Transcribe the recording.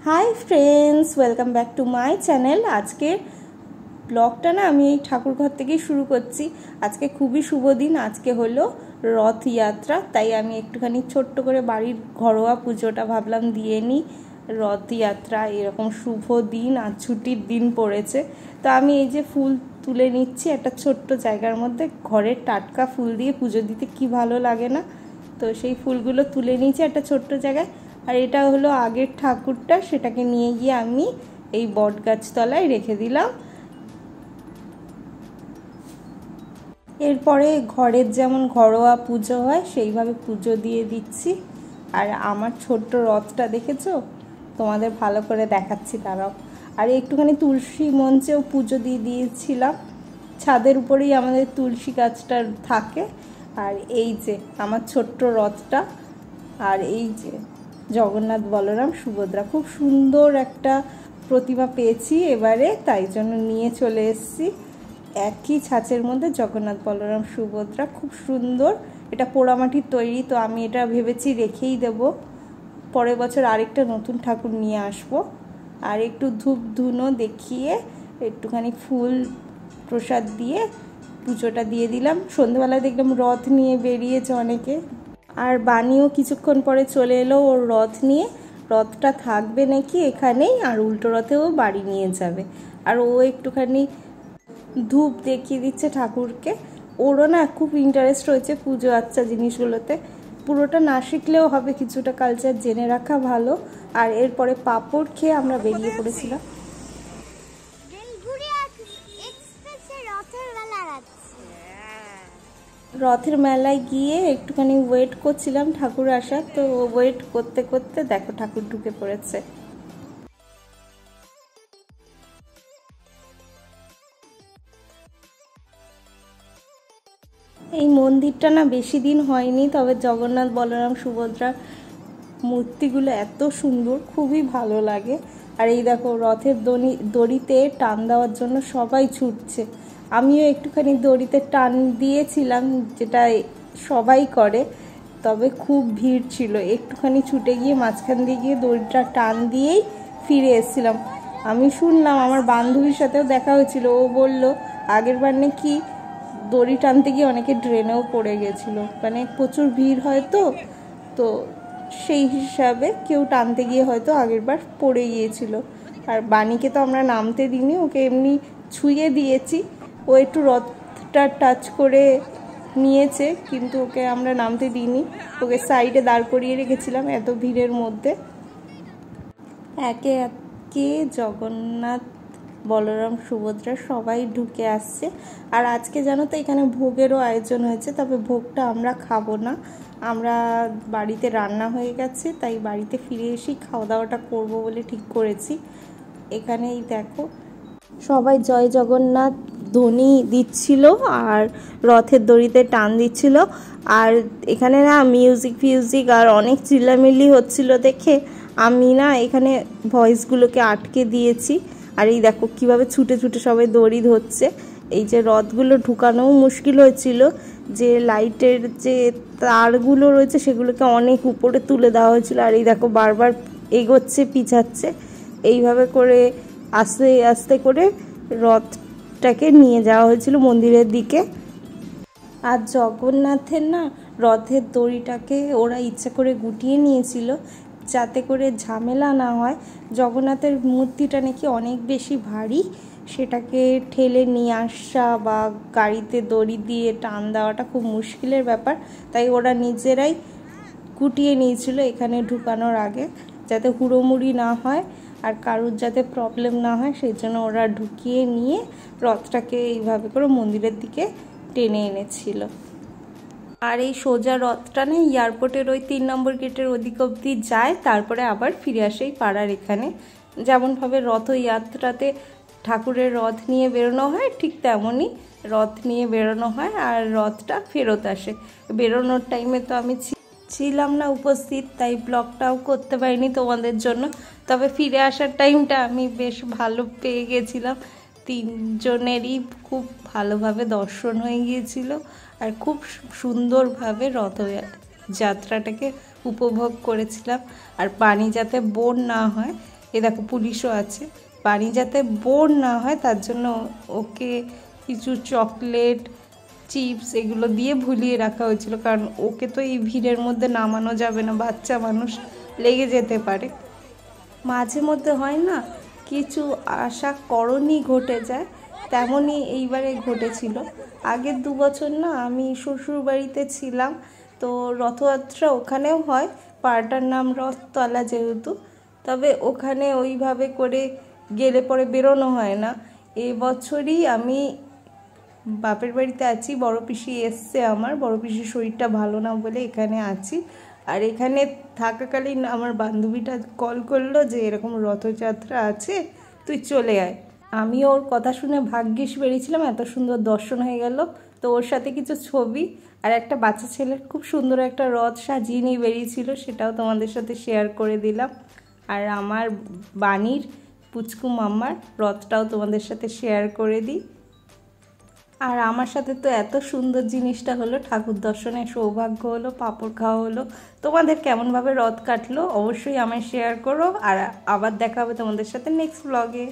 High friends welcome back to my channel. आज के ब्लगटा ना আমি এই ঠাকুর ঘর থেকে শুরু করছি। আজকে খুবই শুভ দিন, আজকে হলো রথযাত্রা, তাই আমি একটুখানি ছোট্ট করে বাড়ির ঘরোয়া পুজোটা ভাবলাম দিয়ে নিই। রথযাত্রা এরকম শুভ দিন আর ছুটির দিন পড়েছে, তো আমি এই যে ফুল তুলে নিচ্ছি একটা ছোট্ট জায়গার মধ্যে। ঘরের টাটকা ফুল দিয়ে পুজো দিতে কি ভালো লাগে না, তো সেই ফুলগুলো তুলে নিয়েছি একটা ছোট্ট জায়গায়। আর এটা হলো আগের ঠাকুরটা, সেটাকে নিয়ে গিয়ে আমি এই বট গাছ তলায় রেখে দিলাম। এরপরে ঘরের যেমন ঘরোয়া পুজো হয় সেইভাবে পুজো দিয়ে দিচ্ছি। আর আমার ছোট্ট রথটা দেখেছো, তোমাদের ভালো করে দেখাচ্ছি তারাও। আর একটুখানি তুলসী মঞ্চেও পুজো দিয়ে দিয়েছিলাম। ছাদের উপরেই আমাদের তুলসী গাছটা থাকে। আর এই যে আমার ছোট্ট রথটা, আর এই যে জগন্নাথ বলরাম সুভদ্রা, খুব সুন্দর একটা প্রতিমা পেয়েছি এবারে, তাই জন্য নিয়ে চলে এসেছি। একই ছাঁচের মধ্যে জগন্নাথ বলরাম সুভদ্রা, খুব সুন্দর। এটা পোড়ামাটির তৈরি, তো আমি এটা ভেবেছি রেখেই দেব, পরের বছর আরেকটা নতুন ঠাকুর নিয়ে আসব। আর একটু ধূপ ধুনো দেখিয়ে একটুখানি ফুল প্রসাদ দিয়ে পুজোটা দিয়ে দিলাম। সন্ধ্যেবেলায় দেখলাম রথ নিয়ে বেরিয়েছে অনেকে, আর বানিও কিছুক্ষণ পরে চলে এলো ওর রথ নিয়ে। রথটা থাকবে নাকি এখানেই, আর উল্টো রথেও বাড়ি নিয়ে যাবে। আর ও একটুখানি ধূপ দেখিয়ে দিচ্ছে ঠাকুরকে। ওরও না খুব ইন্টারেস্ট রয়েছে পুজো আচ্ছা জিনিসগুলোতে। পুরোটা না শিখলেও হবে, কিছুটা কালচার জেনে রাখা ভালো। আর এরপরে পাঁপড় খেয়ে আমরা বেরিয়ে পড়েছিলাম। রথের মেলায় গিয়ে একটুখানি ওয়েট করছিলাম ঠাকুর আসার, তো ওয়েট করতে করতে দেখো ঠাকুর ঢুকে পড়েছে। এই মন্দিরটা না বেশি দিন হয়নি, তবে জগন্নাথ বলরাম সুভদ্রার মূর্তিগুলো এত সুন্দর, খুবই ভালো লাগে। আর এই দেখো রথের দড়িতে টান দেওয়ার জন্য সবাই ছুটছে। আমিও একটুখানি দড়িতে টান দিয়েছিলাম, যেটা সবাই করে, তবে খুব ভিড় ছিল। একটুখানি ছুটে গিয়ে মাঝখান দিয়ে গিয়ে দড়িটা টান দিয়েই ফিরে এসেছিলাম। আমি শুনলাম, আমার বান্ধবীর সাথেও দেখা হয়েছিল, ও বলল আগের বার নাকি দড়ি টানতে গিয়ে অনেকে ড্রেনেও পড়ে গেছিল, মানে প্রচুর ভিড় হয় তো সেই হিসাবে কেউ টানতে গিয়ে হয়তো আগের বার পড়ে গিয়েছিল। আর বাণীকে তো আমরা নামতে দিইনি, ওকে এমনি ছুঁয়ে দিয়েছি। ও একটু রথটা টাচ করে নিয়েছে, কিন্তু ওকে আমরা নামতে দিইনি, ওকে সাইডে দাঁড় করিয়ে রেখেছিলাম এত ভিড়ের মধ্যে। একে একে জগন্নাথ বলরাম সুভদ্রা সবাই ঢুকে আসছে। আর আজকে জানো তো এখানে ভোগেরও আয়োজন হয়েছে, তবে ভোগটা আমরা খাবো না, আমরা বাড়িতে রান্না হয়ে গেছে, তাই বাড়িতে ফিরে এসেই খাওয়া দাওয়াটা করবো বলে ঠিক করেছি। এখানেই দেখো সবাই জয় জগন্নাথ ধ্বনি দিচ্ছিল আর রথের দড়িতে টান দিচ্ছিল। আর এখানে না মিউজিক আর অনেক চিল্লামিল্লি হচ্ছিল দেখে আমি না এখানে ভয়েসগুলোকে আটকে দিয়েছি। আর এই দেখো কিভাবে ছুটে ছুটে সবাই দড়ি ধরছে। এই যে রথগুলো ঢুকানোও মুশকিল হয়েছিল, যে লাইটের যে তারগুলো রয়েছে সেগুলোকে অনেক উপরে তুলে দেওয়া হয়েছিল। আর এই দেখো বারবার এগোচ্ছে পিছাচ্ছে, এইভাবে করে আস্তে আস্তে করে রথটাকে নিয়ে যাওয়া হয়েছিল মন্দিরের দিকে। আর জগন্নাথের না রথের দড়িটাকে ওরা ইচ্ছা করে গুটিয়ে নিয়েছিল যাতে করে ঝামেলা না হয়। জগন্নাথের মূর্তিটা নাকি অনেক বেশি ভারী, সেটাকে ঠেলে নিয়ে আসা বা গাড়িতে দড়ি দিয়ে টান দেওয়াটা খুব মুশকিলের ব্যাপার, তাই ওরা নিজেরাই গুটিয়ে নিয়েছিল এখানে ঢুকানোর আগে, যাতে হুড়োমুড়ি না হয় আর কারুর যাতে প্রবলেম না হয়, সেই জন্য ওরা ঢুকিয়ে নিয়ে রথটাকে এইভাবে করে মন্দিরের দিকে টেনে এনেছিল। আর এই সোজা রথটা না এয়ারপোর্টের ওই 3 নম্বর গেটের ওদিক অবধি যায়, তারপরে আবার ফিরে আসে এই পাড়ার এখানে। যেমনভাবে রথযাত্রাতে ঠাকুরের রথ নিয়ে বেরোনো হয়, ঠিক তেমনই রথ নিয়ে বেরোনো হয় আর রথটা ফেরত আসে। বেরোনোর টাইমে তো আমি ছিলাম না উপস্থিত, তাই ব্লগটাও করতে পারিনি তোমাদের জন্য, তবে ফিরে আসার টাইমটা আমি বেশ ভালো পেয়ে গেছিলাম। 3 জনেরই খুব ভালোভাবে দর্শন হয়ে গিয়েছিল আর খুব সুন্দরভাবে রথযাত্রাটাকে উপভোগ করেছিলাম। আর পানি যাতে বোন না হয় এ দেখো পুলিশও আছে। বাণী যাতে বোর না হয় তার জন্য ওকে কিছু চকলেট, চিপস এগুলো দিয়ে ভুলিয়ে রাখা হয়েছিল, কারণ ওকে তো এই ভিড়ের মধ্যে নামানো যাবে না, বাচ্চা মানুষ লেগে যেতে পারে। মাঝে মধ্যে হয় না কিছু আশা করণই ঘটে যায়, তেমনই এইবারে ঘটেছিল। আগের 2 বছর না আমি শ্বশুর বাড়িতে ছিলাম, তো রথযাত্রা ওখানেও হয়, পাড়াটার নাম রথতলা যেহেতু, তবে ওখানে ওইভাবে করে গেলে পরে বেরোনো হয় না। এবছরই আমি বাপের বাড়িতে আছি, বড় পিসি এসছে, আমার বড় পিসির শরীরটা ভালো না বলে এখানে আছি। আর এখানে থাকাকালীন আমার বান্ধবীটা কল করলো যে এরকম রথযাত্রা আছে, তুই চলে আয়। আমি ওর কথা শুনে ভাগ্যিস বেরিয়েছিলাম, এত সুন্দর দর্শন হয়ে গেল। তো ওর সাথে কিছু ছবি আর একটা বাচ্চা ছেলের খুব সুন্দর একটা রথ সাজিয়ে নিয়ে বেরিয়েছিল, সেটাও তোমাদের সাথে শেয়ার করে দিলাম। আর আমার বাণীর পুচকু মাম্মার রথটাও তোমাদের সাথে শেয়ার করে দিই। আর আমার সাথে তো এত সুন্দর জিনিসটা হলো, ঠাকুর দর্শনের সৌভাগ্য হলো, পাঁপড় খাওয়া হলো। তোমাদের কেমনভাবে রথ কাটলো অবশ্যই আমায় শেয়ার করো, আর আবার দেখা হবে তোমাদের সাথে নেক্সট ব্লগে।